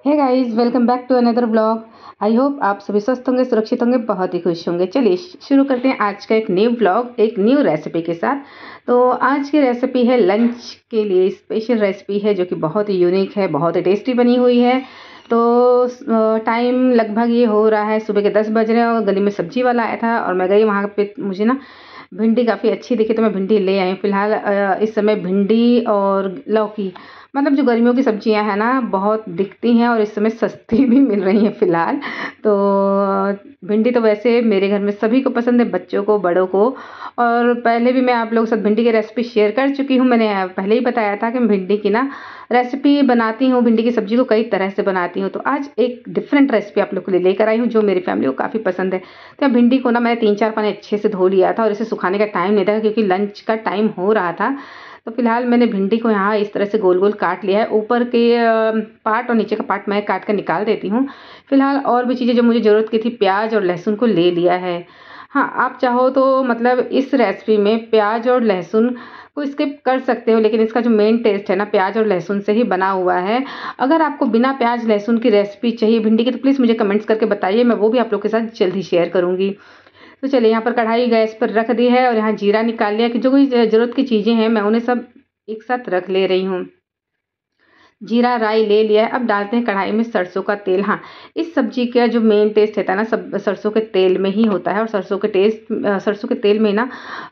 Hey guys, welcome back to another blog. I hope आप सभी स्वस्थ होंगे, सुरक्षित होंगे, बहुत ही खुश होंगे। चलिए शुरू करते हैं आज का एक न्यू ब्लॉग, एक न्यू रेसिपी के साथ। तो आज की रेसिपी है लंच के लिए स्पेशल रेसिपी है, जो कि बहुत ही यूनिक है, बहुत ही टेस्टी बनी हुई है। तो टाइम लगभग ये हो रहा है, सुबह के 10 बज रहे हैं और गली में सब्जी वाला आया था और मैं गई वहाँ पे। मुझे ना भिंडी काफ़ी अच्छी दिखी तो मैं भिंडी ले आई हूँ। फिलहाल इस समय भिंडी और लौकी, मतलब जो गर्मियों की सब्जियां हैं ना, बहुत दिखती हैं और इस समय सस्ती भी मिल रही हैं फ़िलहाल। तो भिंडी तो वैसे मेरे घर में सभी को पसंद है, बच्चों को, बड़ों को। और पहले भी मैं आप लोगों के साथ भिंडी की रेसिपी शेयर कर चुकी हूँ। मैंने पहले ही बताया था कि मैं भिंडी की ना रेसिपी बनाती हूँ, भिंडी की सब्जी को कई तरह से बनाती हूँ। तो आज एक डिफरेंट रेसिपी आप लोग के लिए लेकर आई हूँ, जो मेरी फैमिली को काफ़ी पसंद है। तो भिंडी को ना मैंने 3-4 पानी अच्छे से धो लिया था और इसे सुखाने का टाइम नहीं था, क्योंकि लंच का टाइम हो रहा था। तो फिलहाल मैंने भिंडी को यहाँ इस तरह से गोल गोल काट लिया है। ऊपर के पार्ट और नीचे का पार्ट मैं काट कर निकाल देती हूँ। फिलहाल और भी चीज़ें जो मुझे ज़रूरत की थी, प्याज और लहसुन को ले लिया है। हाँ, आप चाहो तो मतलब इस रेसिपी में प्याज और लहसुन को स्किप कर सकते हो, लेकिन इसका जो मेन टेस्ट है ना, प्याज और लहसुन से ही बना हुआ है। अगर आपको बिना प्याज लहसुन की रेसिपी चाहिए भिंडी की, तो प्लीज़ मुझे कमेंट्स करके बताइए, मैं वो भी आप लोग के साथ जल्द ही शेयर करूँगी। तो चलिए, यहाँ पर कढ़ाई गैस पर रख दी है और यहाँ जीरा निकाल लिया कि जो कोई ज़रूरत की चीज़ें हैं मैं उन्हें सब एक साथ रख ले रही हूँ। जीरा राई ले लिया है। अब डालते हैं कढ़ाई में सरसों का तेल। हाँ, इस सब्जी का जो मेन टेस्ट रहता है ना, सब सरसों के तेल में ही होता है। और सरसों के तेल में ना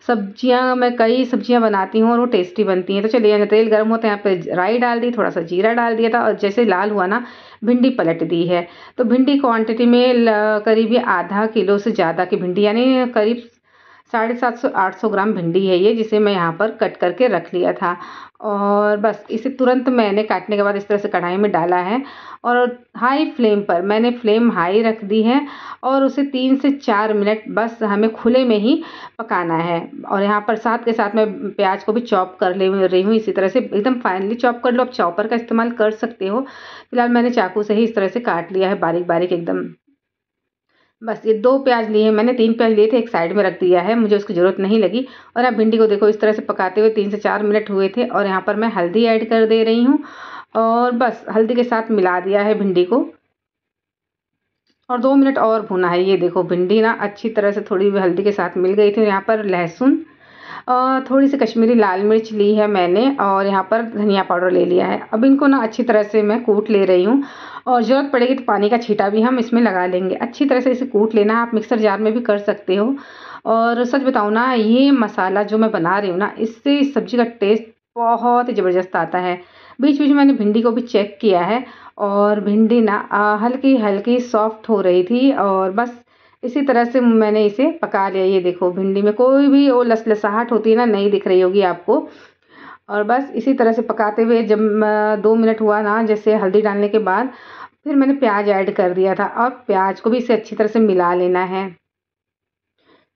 सब्जियां, मैं कई सब्जियां बनाती हूँ और वो टेस्टी बनती हैं। तो चलिए, तेल गर्म होता है, यहाँ पे राई डाल दी, थोड़ा सा जीरा डाल दिया था और जैसे लाल हुआ ना, भिंडी पलट दी है। तो भिंडी क्वांटिटी में करीब आधा किलो से ज़्यादा की भिंडी, यानी करीब 750-800 ग्राम भिंडी है ये, जिसे मैं यहाँ पर कट करके रख लिया था। और बस इसे तुरंत मैंने काटने के बाद इस तरह से कढ़ाई में डाला है और हाई फ्लेम पर, मैंने फ्लेम हाई रख दी है और उसे 3 से 4 मिनट बस हमें खुले में ही पकाना है। और यहाँ पर साथ के साथ मैं प्याज को भी चॉप कर ले रही हूँ, इसी तरह से एकदम फाइनली चॉप कर लो। आप चॉपर का इस्तेमाल कर सकते हो, फिलहाल मैंने चाकू से ही इस तरह से काट लिया है बारीक बारीक एकदम। बस ये 2 प्याज लिए हैं मैंने, 3 प्याज लिए थे, एक साइड में रख दिया है, मुझे उसकी ज़रूरत नहीं लगी। और अब भिंडी को देखो इस तरह से पकाते हुए 3 से 4 मिनट हुए थे और यहाँ पर मैं हल्दी ऐड कर दे रही हूँ और बस हल्दी के साथ मिला दिया है भिंडी को और 2 मिनट और भूना है। ये देखो भिंडी ना अच्छी तरह से थोड़ी हल्दी के साथ मिल गई थी। यहाँ पर लहसुन, थोड़ी सी कश्मीरी लाल मिर्च ली है मैंने और यहाँ पर धनिया पाउडर ले लिया है। अब इनको ना अच्छी तरह से मैं कूट ले रही हूँ और ज़रूरत पड़ेगी तो पानी का छींटा भी हम इसमें लगा लेंगे। अच्छी तरह से इसे कूट लेना, आप मिक्सर जार में भी कर सकते हो। और सच बताऊँ ना, ये मसाला जो मैं बना रही हूँ ना, इससे इस सब्ज़ी का टेस्ट बहुत ही ज़बरदस्त आता है। बीच बीच में मैंने भिंडी को भी चेक किया है और भिंडी ना हल्की हल्की सॉफ्ट हो रही थी और बस इसी तरह से मैंने इसे पका लिया। ये देखो भिंडी में कोई भी वो लसलसाहट होती है ना, नहीं दिख रही होगी आपको। और बस इसी तरह से पकाते हुए जब 2 मिनट हुआ ना, जैसे हल्दी डालने के बाद, फिर मैंने प्याज ऐड कर दिया था और प्याज को भी इसे अच्छी तरह से मिला लेना है।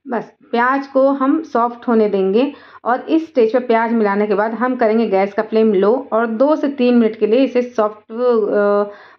बस प्याज को हम सॉफ्ट होने देंगे और इस स्टेज पर प्याज मिलाने के बाद हम करेंगे गैस का फ्लेम लो और 2 से 3 मिनट के लिए इसे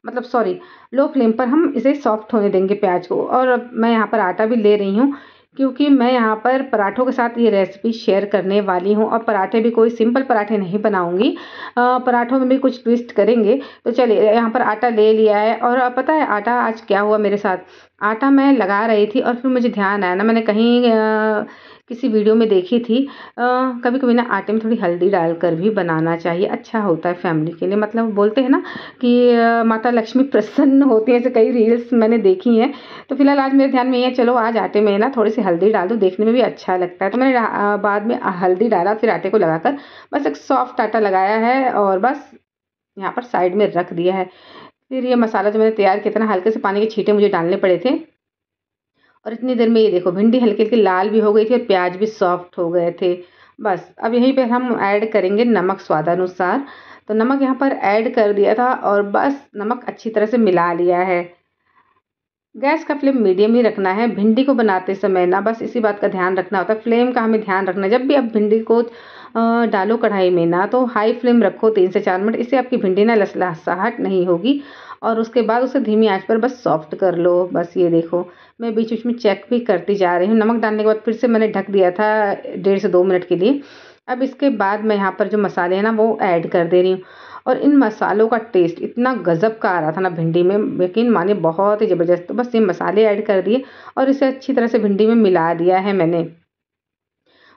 मतलब सॉरी, लो फ्लेम पर हम इसे सॉफ्ट होने देंगे प्याज को। और अब मैं यहाँ पर आटा भी ले रही हूँ, क्योंकि मैं यहाँ पर पराठों के साथ ये रेसिपी शेयर करने वाली हूँ और पराठे भी कोई सिंपल पराठे नहीं बनाऊँगी, पराठों में भी कुछ ट्विस्ट करेंगे। तो चलिए, यहाँ पर आटा ले लिया है और पता है आटा आज क्या हुआ मेरे साथ, आटा मैं लगा रही थी और फिर मुझे ध्यान आया ना, मैंने कहीं किसी वीडियो में देखी थी, कभी कभी ना आटे में थोड़ी हल्दी डालकर भी बनाना चाहिए, अच्छा होता है फैमिली के लिए। मतलब बोलते हैं ना कि माता लक्ष्मी प्रसन्न होती है, ऐसे कई रील्स मैंने देखी हैं। तो फिलहाल आज मेरे ध्यान में ये है, चलो आज आटे में ना थोड़ी सी हल्दी डाल दूँ, देखने में भी अच्छा लगता है। तो मैंने बाद में हल्दी डाला, फिर आटे को लगाकर बस एक सॉफ्ट आटा लगाया है और बस यहाँ पर साइड में रख दिया है। फिर ये मसाला जो मैंने तैयार किया था ना, हल्के से पानी के छींटे मुझे डालने पड़े थे और इतनी देर में ये देखो भिंडी हल्की हल्की लाल भी हो गई थी और प्याज भी सॉफ्ट हो गए थे। बस अब यहीं पर हम ऐड करेंगे नमक स्वादानुसार। तो नमक यहाँ पर ऐड कर दिया था और बस नमक अच्छी तरह से मिला लिया है। गैस का फ्लेम मीडियम ही रखना है भिंडी को बनाते समय ना, बस इसी बात का ध्यान रखना होता है। फ्लेम का हमें ध्यान रखना है, जब भी आप भिंडी को डालो कढ़ाई में ना, तो हाई फ्लेम रखो 3 से 4 मिनट, इससे आपकी भिंडी ना लसलसाहट नहीं होगी। और उसके बाद उसे धीमी आंच पर बस सॉफ्ट कर लो। बस ये देखो, मैं बीच बीच में चेक भी करती जा रही हूँ। नमक डालने के बाद फिर से मैंने ढक दिया था 1.5 से 2 मिनट के लिए। अब इसके बाद मैं यहाँ पर जो मसाले हैं ना, वो ऐड कर दे रही हूँ और इन मसालों का टेस्ट इतना गज़ब का आ रहा था ना भिंडी में, यकीन मानिए बहुत ही ज़बरदस्त। तो बस ये मसाले ऐड कर दिए और इसे अच्छी तरह से भिंडी में मिला दिया है मैंने।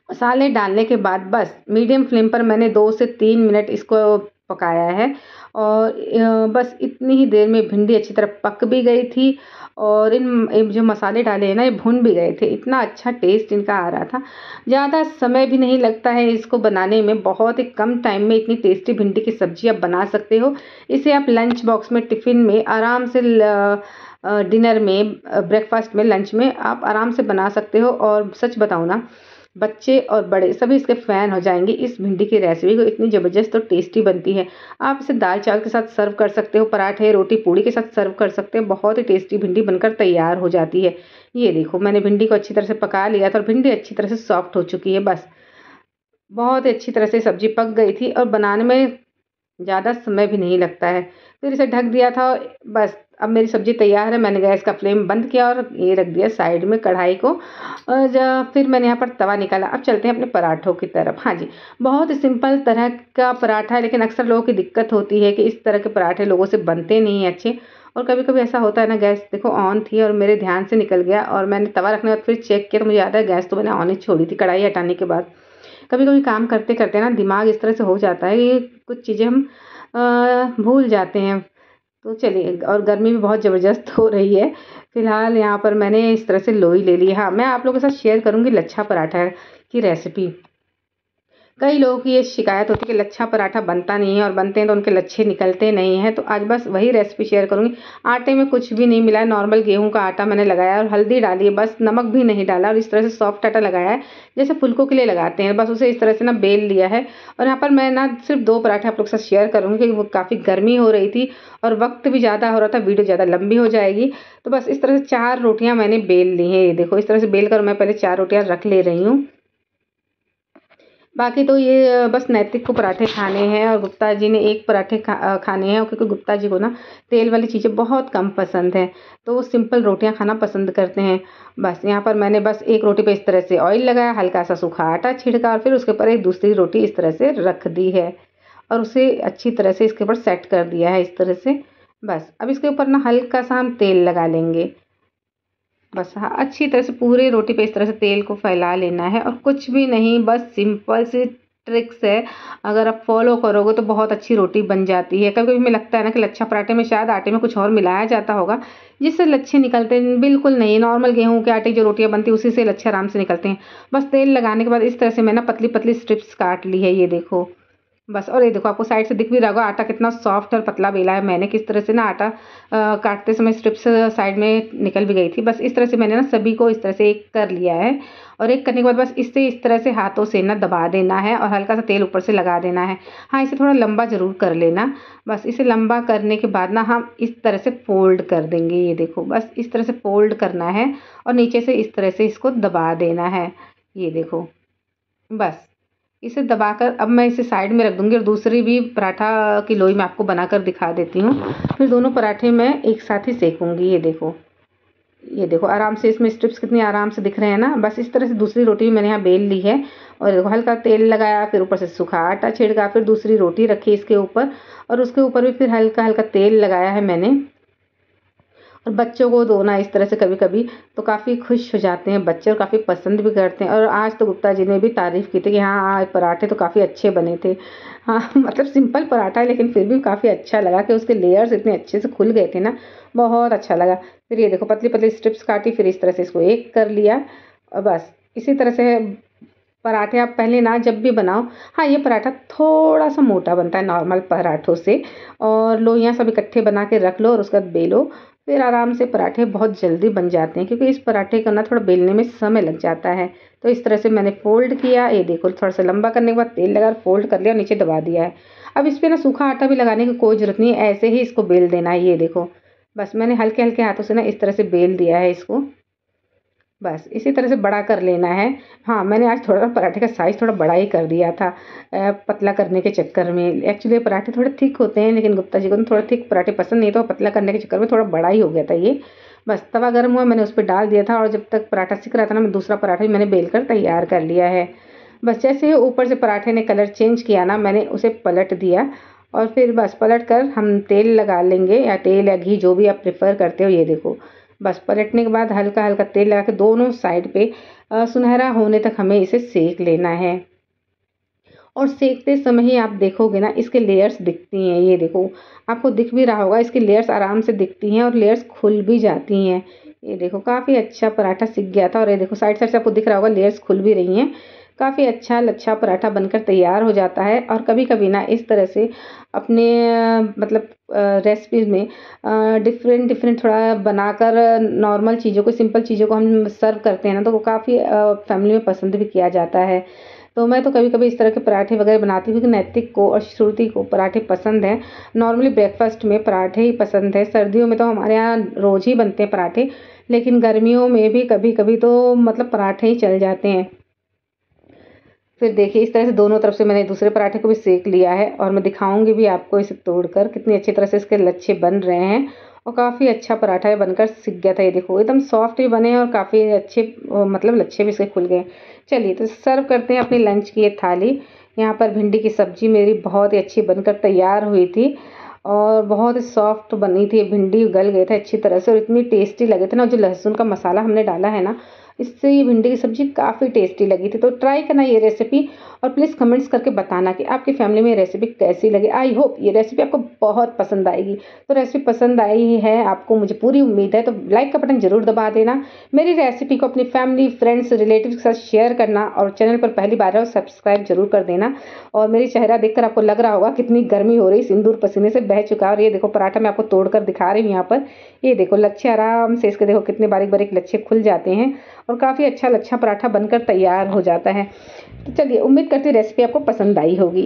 मसाले डालने के बाद बस मीडियम फ्लेम पर मैंने 2 से 3 मिनट इसको पकाया है और बस इतनी ही देर में भिंडी अच्छी तरह पक भी गई थी और इन जो मसाले डाले हैं ना ये भुन भी गए थे। इतना अच्छा टेस्ट इनका आ रहा था। ज़्यादा समय भी नहीं लगता है इसको बनाने में, बहुत ही कम टाइम में इतनी टेस्टी भिंडी की सब्ज़ी आप बना सकते हो। इसे आप लंच बॉक्स में, टिफ़िन में आराम से डिनर में, ब्रेकफ़ास्ट में, लंच में आप आराम से बना सकते हो और सच बताऊँ ना, बच्चे और बड़े सभी इसके फ़ैन हो जाएँगे। इस भिंडी की रेसिपी को इतनी ज़बरदस्त और टेस्टी बनती है। आप इसे दाल-चावल के साथ सर्व कर सकते हो, पराठे, रोटी, पूड़ी के साथ सर्व कर सकते हो। बहुत ही टेस्टी भिंडी बनकर तैयार हो जाती है। ये देखो मैंने भिंडी को अच्छी तरह से पका लिया था और भिंडी अच्छी तरह से सॉफ्ट हो चुकी है। बस बहुत ही अच्छी तरह से सब्ज़ी पक गई थी और बनाने में ज़्यादा समय भी नहीं लगता है। फिर इसे ढक दिया था। बस अब मेरी सब्ज़ी तैयार है। मैंने गैस का फ्लेम बंद किया और ये रख दिया साइड में कढ़ाई को और फिर मैंने यहाँ पर तवा निकाला। अब चलते हैं अपने पराठों की तरफ। हाँ जी, बहुत ही सिंपल तरह का पराठा है, लेकिन अक्सर लोगों की दिक्कत होती है कि इस तरह के पराठे लोगों से बनते नहीं हैं अच्छे। और कभी-कभी ऐसा होता है ना, गैस देखो ऑन थी और मेरे ध्यान से निकल गया और मैंने तवा रखने के बाद फिर चेक किया तो मुझे याद है गैस तो मैंने ऑन ही छोड़ी थी कढ़ाई हटाने के बाद। कभी-कभी काम करते-करते ना दिमाग इस तरह से हो जाता है कि कुछ चीज़ें हम भूल जाते हैं। तो चलिए, और गर्मी भी बहुत ज़बरदस्त हो रही है। फ़िलहाल यहाँ पर मैंने इस तरह से लोई ले ली है। हाँ, मैं आप लोगों के साथ शेयर करूँगी लच्छा पराठा की रेसिपी। कई लोगों की ये शिकायत होती है कि लच्छा पराठा बनता नहीं है और बनते हैं तो उनके लच्छे निकलते नहीं हैं। तो आज बस वही रेसिपी शेयर करूँगी। आटे में कुछ भी नहीं मिला है, नॉर्मल गेहूँ का आटा मैंने लगाया और हल्दी डाली है, बस नमक भी नहीं डाला और इस तरह से सॉफ्ट आटा लगाया है, जैसे फुलकों के लिए लगाते हैं। बस उसे इस तरह से ना बेल लिया है और यहाँ पर मैं ना सिर्फ़ 2 पराठे आप लोग के साथ शेयर करूँगी क्योंकि वो काफ़ी गर्मी हो रही थी और वक़्त भी ज़्यादा हो रहा था, वीडियो ज़्यादा लंबी हो जाएगी। तो बस इस तरह से 4 रोटियाँ मैंने बेल ली हैं। ये देखो इस तरह से बेल कर मैं पहले 4 रोटियाँ रख ले रही हूँ। बाकी तो ये बस नैतिक को पराठे खाने हैं और गुप्ता जी ने एक पराठे खाने हैं क्योंकि गुप्ता जी को ना तेल वाली चीज़ें बहुत कम पसंद हैं, तो वो सिंपल रोटियां खाना पसंद करते हैं। बस यहाँ पर मैंने बस एक रोटी पे इस तरह से ऑयल लगाया, हल्का सा सूखा आटा छिड़का और फिर उसके ऊपर एक दूसरी रोटी इस तरह से रख दी है और उसे अच्छी तरह से इसके ऊपर सेट कर दिया है इस तरह से। बस अब इसके ऊपर ना हल्का सा हम तेल लगा लेंगे। बस हाँ, अच्छी तरह से पूरे रोटी पे इस तरह से तेल को फैला लेना है और कुछ भी नहीं, बस सिंपल सी ट्रिक्स है। अगर आप फॉलो करोगे तो बहुत अच्छी रोटी बन जाती है। कभी-कभी हमें लगता है ना कि लच्छा पराठे में शायद आटे में कुछ और मिलाया जाता होगा, जिससे लच्छे निकलते हैं। बिल्कुल नहीं, नॉर्मल गेहूँ के आटे की जो रोटियाँ बनती हैं उसी से लच्छे आराम से निकलते हैं। बस तेल लगाने के बाद इस तरह से मैंने पतली-पतली स्ट्रिप्स काट ली है, ये देखो। बस और ये देखो आपको साइड से दिख भी रहा होगा आटा कितना सॉफ्ट और पतला बेला है मैंने, किस तरह से ना आटा काटते समय स्ट्रिप्स साइड में निकल भी गई थी। बस इस तरह से मैंने ना सभी को इस तरह से एक कर लिया है और एक करने के बाद बस इससे इस तरह से हाथों से ना दबा देना है और हल्का सा तेल ऊपर से लगा देना है। हाँ, इसे थोड़ा लंबा ज़रूर कर लेना। बस इसे लंबा करने के बाद ना हम इस तरह से फ़ोल्ड कर देंगे, ये देखो बस इस तरह से फ़ोल्ड करना है और नीचे से इस तरह से इसको दबा देना है, ये देखो। बस इसे दबाकर अब मैं इसे साइड में रख दूँगी और दूसरी भी पराठा की लोई मैं आपको बनाकर दिखा देती हूँ। फिर दोनों पराठे मैं एक साथ ही सेकूँगी, ये देखो। ये देखो आराम से इसमें स्ट्रिप्स कितनी आराम से दिख रहे हैं ना। बस इस तरह से दूसरी रोटी भी मैंने यहाँ बेल ली है और देखो हल्का तेल लगाया, फिर ऊपर से सूखा आटा छिड़का, फिर दूसरी रोटी रखी इसके ऊपर और उसके ऊपर भी फिर हल्का-हल्का तेल लगाया है मैंने। और बच्चों को दो ना इस तरह से कभी-कभी तो काफ़ी खुश हो जाते हैं बच्चे और काफ़ी पसंद भी करते हैं। और आज तो गुप्ता जी ने भी तारीफ़ की थी कि हाँ, पराठे तो काफ़ी अच्छे बने थे। हाँ, मतलब सिंपल पराठा है लेकिन फिर भी काफ़ी अच्छा लगा कि उसके लेयर्स इतने अच्छे से खुल गए थे ना, बहुत अच्छा लगा। फिर ये देखो पतली-पतली स्ट्रिप्स काटी, फिर इस तरह से इसको एक कर लिया और बस इसी तरह से पराठे आप पहले ना जब भी बनाओ। हाँ, ये पराठा थोड़ा-सा मोटा बनता है नॉर्मल पराठों से और लोइयाँ सब इकट्ठे बना के रख लो और उसके बाद बेलो, फिर आराम से पराठे बहुत जल्दी बन जाते हैं क्योंकि इस पराठे को ना थोड़ा बेलने में समय लग जाता है। तो इस तरह से मैंने फ़ोल्ड किया, ये देखो थोड़ा-सा लंबा करने के बाद तेल लगा फ़ोल्ड कर लिया और नीचे दबा दिया है। अब इस पे ना सूखा आटा भी लगाने की कोई ज़रूरत नहीं है, ऐसे ही इसको बेल देना है, ये देखो। बस मैंने हल्के-हल्के हाथों से ना इस तरह से बेल दिया है इसको। बस इसी तरह से बड़ा कर लेना है। हाँ, मैंने आज थोड़ा पराठे का साइज़ थोड़ा बड़ा ही कर दिया था पतला करने के चक्कर में। एक्चुअली पराठे थोड़े थिक होते हैं लेकिन गुप्ता जी को ना थोड़ा थिक पराठे पसंद नहीं, तो पतला करने के चक्कर में थोड़ा बड़ा ही हो गया था ये। बस तवा गर्म हुआ, मैंने उस पे डाल दिया था और जब तक पराठा सिक रहा था ना, मैं दूसरा पराठा भी मैंने बेल कर तैयार कर लिया है। बस जैसे ही ऊपर से पराठे ने कलर चेंज किया ना, मैंने उसे पलट दिया और फिर बस पलट कर हम तेल लगा लेंगे, या तेल या घी जो भी आप प्रेफर करते हो। ये देखो बस पलटने के बाद हल्का हल्का तेल लगा के दोनों साइड पे सुनहरा होने तक हमें इसे सेक लेना है। और सेकते समय ही आप देखोगे ना इसके लेयर्स दिखती हैं। ये देखो आपको दिख भी रहा होगा, इसकी लेयर्स आराम से दिखती हैं और लेयर्स खुल भी जाती हैं। ये देखो काफ़ी अच्छा पराठा सिक गया था, और ये देखो साइड साइड से आपको दिख रहा होगा लेयर्स खुल भी रही हैं। काफ़ी अच्छा लच्छा पराठा बनकर तैयार हो जाता है। और कभी कभी ना इस तरह से अपने मतलब रेसिपीज़ में डिफरेंट डिफरेंट थोड़ा बनाकर नॉर्मल चीज़ों को, सिंपल चीज़ों को हम सर्व करते हैं ना, तो वो काफ़ी फैमिली में पसंद भी किया जाता है। तो मैं तो कभी-कभी इस तरह के पराठे वगैरह बनाती हूँ, क्योंकि नैतिक को और श्रुति को पराठे पसंद हैं। नॉर्मली ब्रेकफ़ास्ट में पराठे ही पसंद है। सर्दियों में तो हमारे यहाँ रोज़ ही बनते हैं पराठे, लेकिन गर्मियों में भी कभी-कभी तो मतलब पराठे ही चल जाते हैं। फिर देखिए इस तरह से दोनों तरफ से मैंने दूसरे पराठे को भी सेक लिया है, और मैं दिखाऊंगी भी आपको इसे तोड़कर कितनी अच्छी तरह से इसके लच्छे बन रहे हैं। और काफ़ी अच्छा पराठा है, बनकर सिक गया था। ये देखो एकदम सॉफ्ट भी बने हैं, और काफ़ी अच्छे मतलब लच्छे भी इसके खुल गए। चलिए तो सर्व करते हैं अपनी लंच की ये थाली। यहाँ पर भिंडी की सब्जी मेरी बहुत ही अच्छी बनकर तैयार हुई थी, और बहुत ही सॉफ्ट बनी थी। भिंडी गल गए थे अच्छी तरह से, और इतनी टेस्टी लगे थे ना। जो लहसुन का मसाला हमने डाला है ना, इससे ये भिंडी की सब्ज़ी काफ़ी टेस्टी लगी थी। तो ट्राई करना ये रेसिपी, और प्लीज़ कमेंट्स करके बताना कि आपकी फैमिली में ये रेसिपी कैसी लगी। आई होप ये रेसिपी आपको बहुत पसंद आएगी। तो रेसिपी पसंद आई है आपको, मुझे पूरी उम्मीद है। तो लाइक का बटन ज़रूर दबा देना। मेरी रेसिपी को अपनी फैमिली, फ्रेंड्स, रिलेटिव्स के साथ शेयर करना, और चैनल पर पहली बार है सब्सक्राइब जरूर कर देना। और मेरी चेहरा देखकर आपको लग रहा होगा कितनी गर्मी हो रही, सिंदूर पसीने से बह चुका है। और ये देखो पराठा मैं आपको तोड़कर दिखा रही हूँ यहाँ पर। ये देखो लच्छे आराम से इसके देखो कितने बारीक बारीक लच्छे खुल जाते हैं, और काफ़ी अच्छा लच्छा पराठा बनकर तैयार हो जाता है। तो चलिए उम्मीद करती हूँ रेसिपी आपको पसंद आई होगी।